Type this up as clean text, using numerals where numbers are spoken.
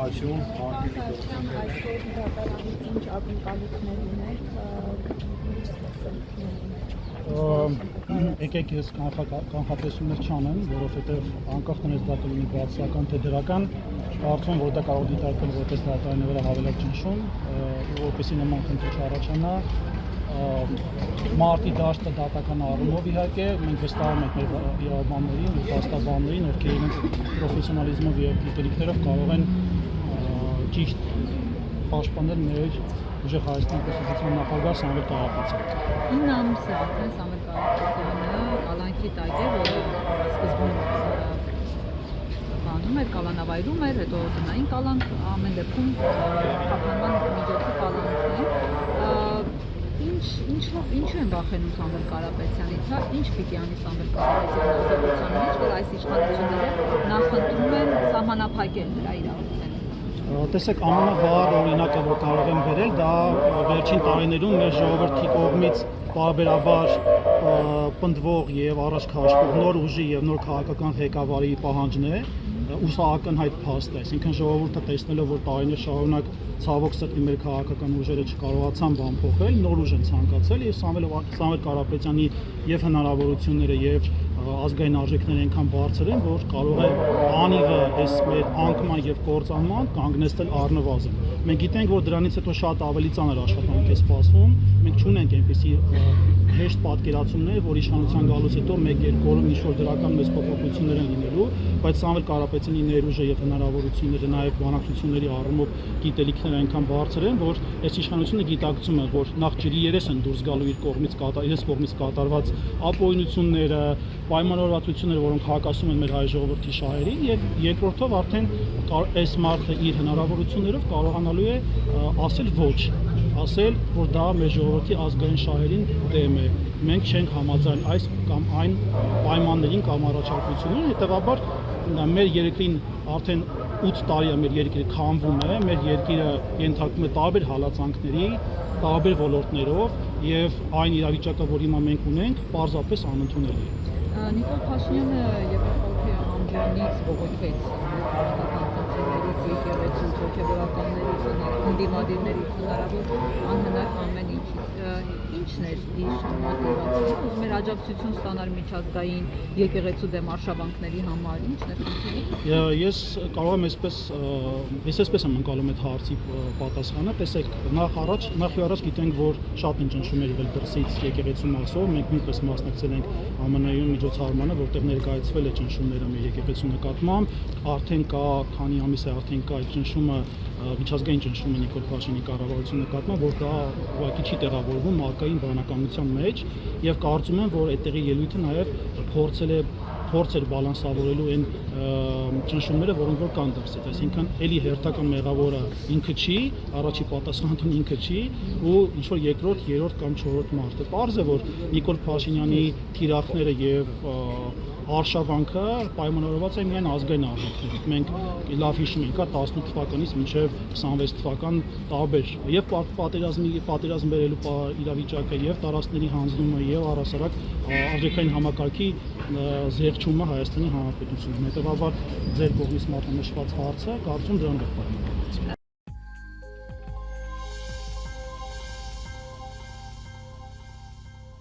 Շնորհակալություն Այսօր հրատարակից ինչ ակնկալիքներ ունեք, Եկեք ես կանխատեսումներ չանեմ, որովհետև անկախ տնես դա կլինի բացասական թե դրական, կարծում եմ, որ դա կարող դիտարկել որպես դատարանի վրա հավելակ ճնշում, որպեսզի նման խնդիր չառաջանա։ Մարտի դաշտը դատական առումով իհարկե, մենք վստահում ենք մեր իրավաբաններին, փաստաբաններին, ովքեր իրենց պրոֆեսիոնալիզմով եւ գիտելիքներով կարող են ճիշտ պաշտպանել մեր ուժեղ Հայաստանի Կոնստիտուցիոն նախագահ Սամվել Կարապետյանը։ 9 ամիս է արդեն Սամվել Կարապետյանը կալանքի տակ է, որը սկզբում բանում էր, կալանավայրում էր, հետո տնային կալանք, ամեն դեպքում խափանման միջոցի կալանքն է։ Ինչու են վախենում Սամվել Կարապետյանից, ինչ պիտի անի Սամվել Կարապետյանը ազատության մեջ, որ այս իշխանությունները նախընտրում են սահմանափակել նրա իրավունքները։ Տեսեք, ամենավառ օրինակը, որ կարող եմ բերել, դա վերջին տարիներում մեր ժողովրդի կողմից պարբերաբար պնդվող եւ առաջ քաշվող նոր ուժի եւ նոր քաղաքական ղեկավարի պահանջն է, ու սա ակնհայտ փաստ է, այսինքն ժողովուրդը տեսնելով, որ տարիներ շարունակ ցավոք սրտի մեր քաղաքական ուժերը չկարողացան բան փոխել, նոր ուժ են ցանկացել եւ Սամվել Կարապետյանի եւ հնարավորությունները եւ ազգային արժեքները այնքան բարձր են, որ կարող է անիվը այս մեր անկման եւ կործանման կանգնեցնել առնվազն։ Մենք գիտենք, որ դրանից հետո շատ ավելի ծանր աշխատանք է սպասվում, մենք չունենք այնպիսի հեշտ պատկերացումներ, որ իշխանության գալուց հետո 1-2 օրում ինչ-որ դրական մեծ փոփոխություններ են լինելու, բայց Սամվել Կարապետյանի ներուժը եւ հնարավորությունները նաեւ բանակցությունների առումով գիտելիքները այնքան բարձր են, որ այս իշխանությունը գիտակցում է, որ նախ ջրի երես են դուրս գալու իր կողմից կատարված ապօրինությունները, պայմանավորվածությունները, որոնք հակասում են մեր հայ ժողովրդի շահերին, եւ երկրորդով արդեն այս մարդը իր հնարավորություններով կարողանալու է ասել ոչ, ասել, որ դա մեր ժողովրդի ազգային շահերին դեմ է։ Մենք չենք համաձայն այս կամ այն պայմաններին կամ առաջարկություններին, հետեւաբար մեր երկրին արդեն 8 տարի է մեր երկիրը քամվում է, մեր երկիրը ենթարկվում է տարբեր հալածանքների, տարբեր ոլորտներով եւ այն իրավիճակը, որ հիմա մենք ունենք, պարզապես անընդունելի է։ Նիկոլ Փաշինյանը Եվրախորհրդի ամբիոնից բողոքեց աշխատանքներից, եկեղեցուց, հոգեբաններից, ընդդիմադիրներից, հնարավոր անհնար ամեն ինչից։ Ինչն էր իր մոտիվացիան, ուզում էր աջակցություն ստանալ միջազգային եկեղեցու դեմ արշավանքների համար, ինչն է խնդիրը։ Ես կարող եմ այսպես եմ ընկալում այդ հարցի պատասխանը, տեսեք, նախ եւ առաջ գիտենք, որ շատ ինչ ճնշում էր եղել դրսից եկեղեցու մասով, մենք նույնպես մասնակցել ենք ԱՄՆ-ում միջոցառմանը, որտեղ ներկայացվել է ճնշումները մեր եկեղեցու նկատմամբ, արդեն կա, քանի ամիս է արդեն կա այդ ճնշումը, միջազգային ճնշումը Նիկոլ Փաշինյանի կառավարության նկատմամբ, որ դա ուղղակի չի տեղավորվում մարդկային բանականության մեջ եւ կարծում եմ, որ այդտեղի ելույթը նաեւ փորձեր բալանսավորելու այն ճնշումները, որոնք որ կան դրսից, այսինքն էլի հերթական մեղավորը ինքը չի, առաջի պատասխանատուն ինքը չի, ու ինչ որ երկրորդ, երրորդ կամ չորրորդ մարդը։ Պարզ է, որ Նիկոլ Փաշինյանի թիրախները եւ արշավանքը պայմանավորված է միայն ազգային արժեքներով։ Մենք լավ հիշում ենք, 18 թվականից մինչև 26 թվական տարբեր եւ պատերազմ բերելու իրավիճակը եւ տարածքների հանձնումը եւ առհասարակ արժեքային համակարգի զեղչումը Հայաստանի Հանրապետությունում։ Հետևաբար ձեր կողմից մատնանշված հարցը կարծում դրան է պայմանավորված։